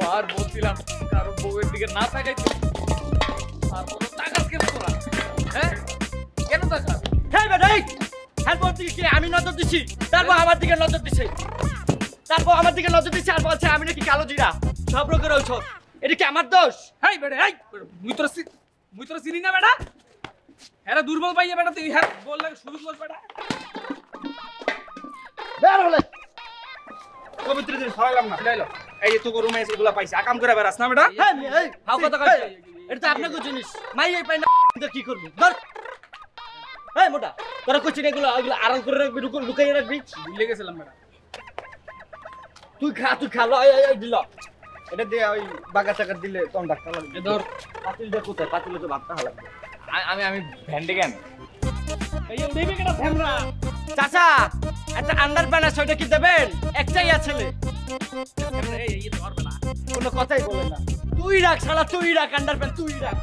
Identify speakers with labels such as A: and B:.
A: কতবার বলছিলাম কারো বউয়ের দিকে না তাকাইতে, তারপর তাকাস কেন তোরা? হ্যাঁ, কেন তাকাস?
B: হ্যাঁ বেটা, এই হ্যাঁ বলতে কি আমি নজর দিছি, তারপর আমার দিকে নজর দিছে, আর বলছে আমি নাকি কালো জিরা সব রকমের ঔষধ। এটা কি আমার দোষ?
A: হেই বেটা, হেই মুই তোরা চিনি না বেটা। হ্যাঁ দুর্বল পাইয়া বেটা, তুই হ্যাঁ বল লাগে শুরু কর বেটা।
B: বের হলে
C: পবিত্র দিন ছড়াইলাম না লাইলো। এই যে তোকে রুমে এগুলা পাইছি, আকাম করে বেরাস না বেটা।
B: হ্যাঁ এই হাও কথা কই, এটা তো আপনাকে জিনিস মাই এই পাই না কি করব? ধর এই মোটা, তোরা কইছিস এগুলো আড়াল করে রাখবি, লুকাইয়ে রাখবি।
A: ভুলে গেছিলাম বেটা।
B: তুই খা লো, এই দিল এটা দিয়ে ওই বাগা টাকা দিলে কোন ডাক্তার লাগবে?
A: ধর
B: পাতিলটা কোথায়? পাতিলে তো ভাতটা লাগবে।
A: আমি ভ্যান্ডে কেন এই উড়াইবে কেন ফ্যামরা?
B: চাচা একটা আন্ডারপ্যান্ট আছে, ওইটা কি দেবেন? একটাই আছে,
A: এই ধর বেটা।
B: কোনো কথাই বলে না। তুই রাখ শালা, তুই রাখ আন্ডারপ্যান্ট, তুই রাখ।